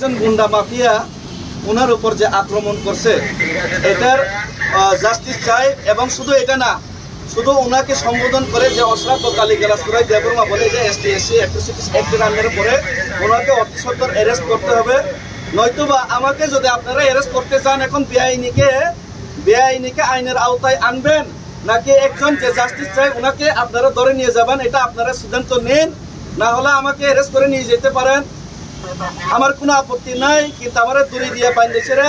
একজন গুন্ডা মাফিয়া ওনার উপর যে আক্রমণ করছে এটার জাস্টিস চাই। এবং শুধু এটা না, শুধু ওনাকে সম্বোধন করে যে অশ্রাব্য গালিগালাজ করে দেববর্মা বলে যে ST/SC অ্যাট্রোসিটিস অ্যাক্টের আন্ডারে পড়ে ওনাকে অতি সত্বর অ্যারেস্ট করতে হবে। নয়তোবা আমাকে যদি আপনারা অ্যারেস্ট করতে চান এখন বেআইনিকে আইনের আওতায় আনবেন, নাকি একজন যে জাস্টিস চাই ওনাকে আপনারা ধরে নিয়ে যাবেন, এটা আপনারা সিদ্ধান্ত নিন। না হলে আমাকে অ্যারেস্ট করে নিয়ে যেতে পারেন, আমার কোনো আপত্তি নাই। কিন্তু আমার দড়ি দিয়া পাইন্দেছেরা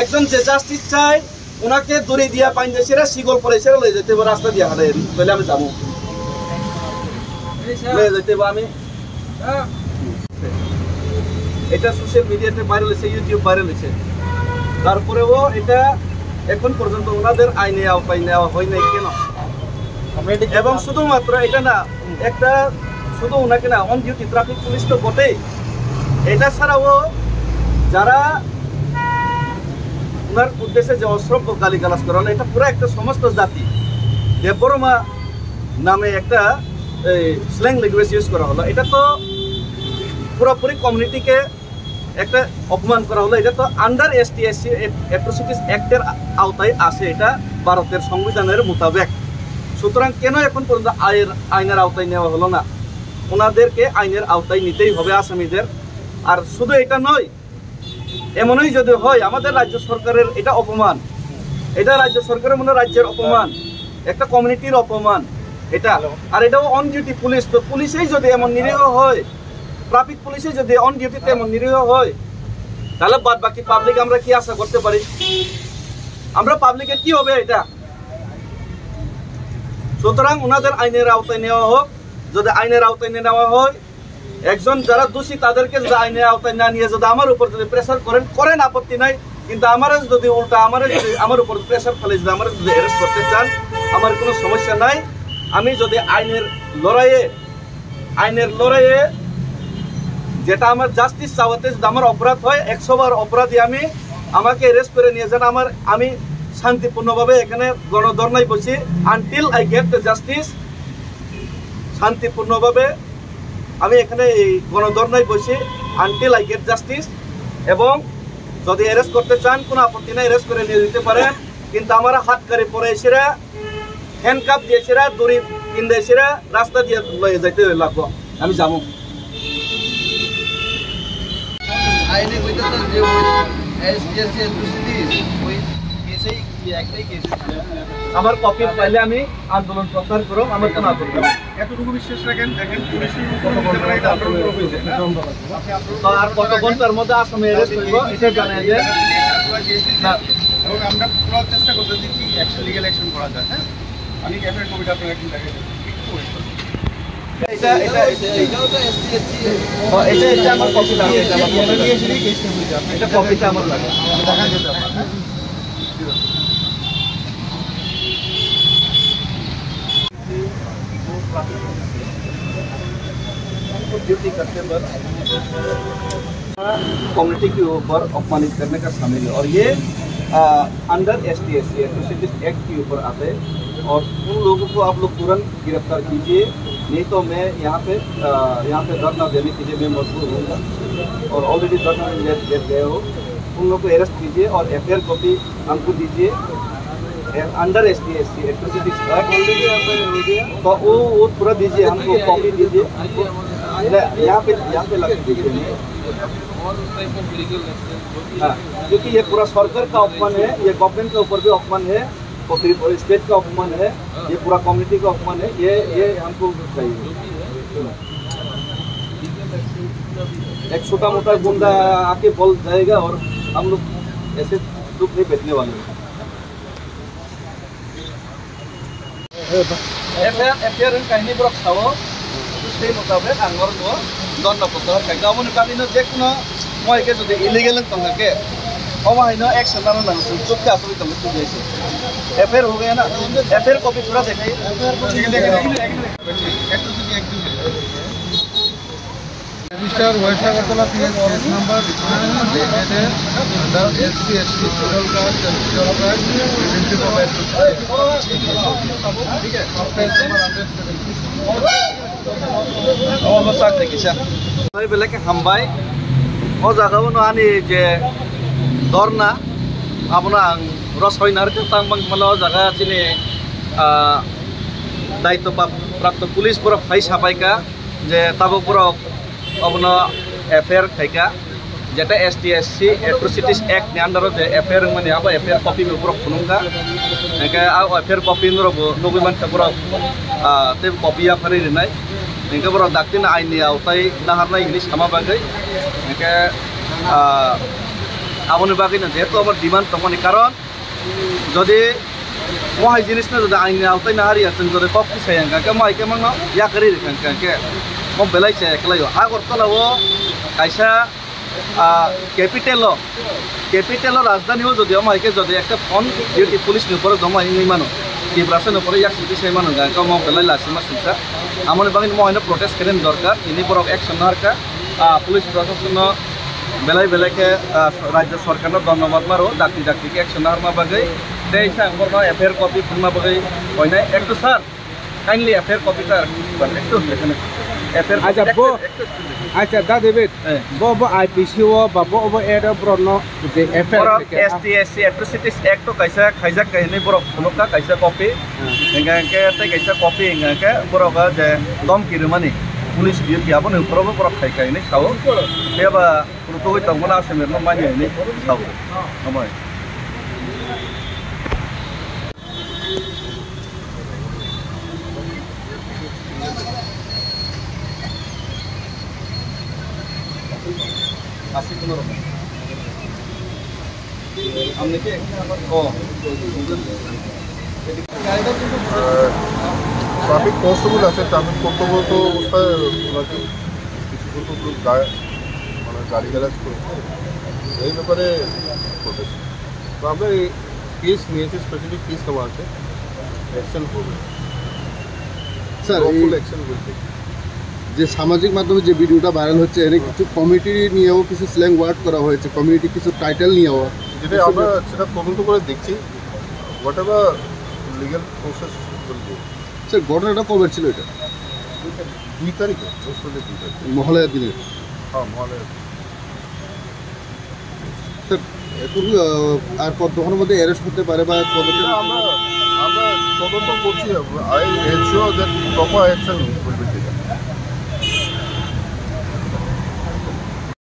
একজন যে জাস্টিস চাই ওনাকে দড়ি দিয়া পাইন্দেছেরা শিগল পড়েছে লয়ে যেতে হবে রাস্তা দিয়ে হারাই তাহলে আমি যাবো লয়ে যেতে হবে আমি। এটা সোশ্যাল মিডিয়াতে ভাইরাল হয়েছে, ইউটিউব ভাইরাল হয়েছে। তারপরেও এটা এখন পর্যন্ত ওনাদের আইনে আওতায় নেওয়া হয় নাই কেন? এবং শুধুমাত্র এটা না, একটা শুধু ওনাকে না, অন ডিউটি ট্রাফিক পুলিশ তো বটেই, এটা ছাড়াও যারা ওনার উদ্দেশ্যে যে অশ্রব্য গালিগালাজ করা হলো এটা পুরো একটা সমস্ত জাতি দেববর্মা নামে একটা স্ল্যাং ল্যাঙ্গুয়েজ ইউজ করা হলো, এটা তো পুরোপুরি কমিউনিটিকে একটা অপমান করা হলো। এটা তো আন্ডার ST/SC অ্যাট্রোসিটিস অ্যাক্টের আওতায় আসে, এটা ভারতের সংবিধানের মোতাবেক। সুতরাং কেন এখন পর্যন্ত আইনের আওতায় নেওয়া হলো না? ওনাদেরকে আইনের আওতায় নিতেই হবে আসামিদের। আর শুধু এটা নয়, এমনই যদি হয় আমাদের রাজ্য সরকারের এটা অপমান, এটা রাজ্য সরকারের মনে রাজ্যের অপমান, একটা কমিউনিটির অপমান এটা। আর এটাও অন ডিউটি পুলিশ, তো পুলিশেই যদি এমন নিরীহ হয়, ট্রাফিক পুলিশে যদি অন ডিউটিতে এমন নিরীহ হয়, তাহলে বাদ বাকি পাবলিক আমরা কি আশা করতে পারি? আমরা পাবলিকের কি হবে এটা? সুতরাং ওনাদের আইনের আওতায় নেওয়া হোক। যদি আইনের আওতায় নেওয়া হয়, একজন যারা দোষী তাদেরকে যদি আইনের আওতায় না নিয়ে যদি আমার উপর যদি প্রেসার করেন আপত্তি নাই। কিন্তু আমার যদি উল্টা আমার উপর প্রেসার ফেলে যদি আমার যদি অ্যারেস্ট করতে চান আমার কোনো সমস্যা নাই। আমি যদি আইনের লড়াইয়ে যেটা আমার জাস্টিস চাওয়াতে যদি আমার অপরাধ হয় 100 বার অপরাধী আমাকে অ্যারেস্ট করে নিয়ে যান, আমি শান্তিপূর্ণভাবে এখানে গণধর্নায় বসি until I get the justice. শান্তিপূর্ণভাবে আমি এখানে এই গণধর্নায় বসি আনটিল আই গেট জাস্টিস। এবং যদি অ্যারেস্ট করতে চান কোনো আপত্তি নাই, অ্যারেস্ট করে নিয়ে যেতে পারেন। কিন্তু আমার হাত কারে পরে এসেরা হ্যান্ডকাপ দিয়েছেরা দড়ি কিনতে এসেরা রাস্তা দিয়ে লয়ে যাইতে লাগবো, আমি যাবো। আইনে কইতাছেন যে ST/SC অ্যাট্রোসিটিস ওই কেসেই কি একটাই কেস। আমার কপি পাইলে আমি আন্দোলন প্রচার করব, আমার কোনো আপত্তি নেই। এতটুকু বিশ্বাস রাখেন, দেখেন পুলিশের উপর এটা আন্দোলন করা হয়েছে না? আর কত ঘন্টার মধ্যে আসামি অ্যারেস্ট হইব এটা জানাই যে না। এবং আমরা পুরো চেষ্টা করতেছি কি লিগ্যাল অ্যাকশন করা যায়। হ্যাঁ, আমি ক্যাফের কবিটা আপনার একটু দেখেন, একটু ওয়েট করুন। এটাও তো ST/SC এটা আমার কপি লাগে, এটা কপিটা আমার লাগে। দেখা যেতে পারে। ड्यूटी करते वक्त कम्युनिटी के ऊपर अपमानित करने का शामिल है और ये अंडर ST/SC एट्रोसिटीज एक्ट के ऊपर आते हैं। और उन लोगों को आप लोग तुरंत गिरफ्तार कीजिए, नहीं तो मैं यहाँ पे धरना देने के लिए मैं मजबूर हूँगा और ऑलरेडी धरना में ले गए हो। उन लोगों को अरेस्ट कीजिए और FIR कॉपी हमको दीजिए अंडर ST/SC एट्रोसिटीज एक्ट। तो वो पूरा दीजिए हमको, कॉपी दीजिए हमको, यहाँ पे लग दीजिए। हाँ, क्योंकि ये पूरा सरकार का अपमान है, ये गवर्नमेंट के ऊपर भी अपमान है और फिर स्टेट का अपमान है, ये पूरा कम्युनिटी का अपमान है। ये हमको चाहिए। एक छोटा मोटा गुंडा आके बोल जाएगा और हम लोग ऐसे दुख नहीं बैठने वाले हैं। FIR কাহিনী বোৰক চাব, সেই মোতাবেক আঙৰ দণ্ড প্ৰদান থাকে। আপুনি কালিনো যে কোনো মইকে যদি ইলিগেল থাকে অমান্য एक्शन लाना ना चुप के आसुरी तुम चुप जाइए। FIR हो गया ना, FIR कॉपी पूरा देखाइए। Mr. Vaishagotala PS number dated under SC/ST Federal Caste and Federal Caste Preventive of Atrocity. ठीक है, offense number 170. और बस आते किसा। हमारे बेला के हम भाई ও জায়গাও আনি যে ধর্না আপনার রসইনার তাংবাং মালা জায়গা চিনি দায়িত্বপ্রাপ্ত পুলিশ পুরো ফাই সাপাইকা যে তাবো পুরো আপনার এফআইআর খাইকা যেটা STSC Atrocities Act ni andaro je FIR mani aba FIR copy me pura khunungka engka a FIR copy norobo nogui man pura te copy ya phari rinai engka pura daktin aini autai naharnai ini sama bagai engka amoni bagai na jeto amar demand tomani karon jodi mohai jinis na jodi aini autai nahari achen jodi copy sai engka ke mai ke mangno ya kari engka ke mo belai che eklai agor tolawo kaisa capital রাজধানীও যদি আমাকে যদি একটা phone duty police উপরে জমা হিং মানো ডিপ্রাসন উপরে এক সিটি সেই মানুষ গাঁকে মো বেলাই লাসিমা সিংসা আমার বাকি মহিনা প্রোটেস্ট করেন দরকার ইনি বড় অ্যাকশন হারকা পুলিশ প্রশাসন বেলাই বেলাইকে রাজ্য সরকার ধন্যবাদ মারো ডাক্তি ডাক্তিকে অ্যাকশন হারমা বাগাই সেই সাংবর্ণ এফআইআর কপি ফুলমা বাগাই হয় না একটু স্যার কাইন্ডলি এফআইআর কপিটা একটু এখানে Aja bo, aja dah David. Bo IPC wo, bo era brono de FIR. STSC Atrocities Act to kaisa khaisa kahini borok phunukka kaisa copy. Engka te kaisa copy engka boroka je dom kirmani police duty abon upro borok khai kaini khao. Teba protoi tongmana semerno mani ni khao. Amoi. Asik bener. Amne ke oh. Traffic constable আছে traffic কর্তব্য তো অবস্থায় ওনাকে কিছু কিছু মানে গাড়ি garage করেছে এই ব্যাপারে প্রোটেস্ট তো আমরা এই কেস নিয়েছি স্পেসিফিক কেস নেওয়া আছে অ্যাকশন করবে স্যার অ্যাকশন বলতে যে সামাজিক মাধ্যমে যে ভিডিওটা ভাইরাল হচ্ছে এর কিছু কমিটি নিয়েও কিছু স্ল্যাং ওয়ার্ড করা হয়েছে কমিউনিটি কিছু টাইটেল নিয়েও যেটা আমরা সেটা তদন্ত করে দেখছি হোয়াট এভার লিগ্যাল প্রসেস বলবো স্যার ঘটনাটা কবে ছিল এটা 2 তারিখে 2 তারিখে মহালয়ার দিনে হ্যাঁ মহালয়া স্যার এখন আর কতক্ষণের মধ্যে অ্যারেস্ট হতে পারে বা আমরা তদন্ত করছি I ensure that proper action will be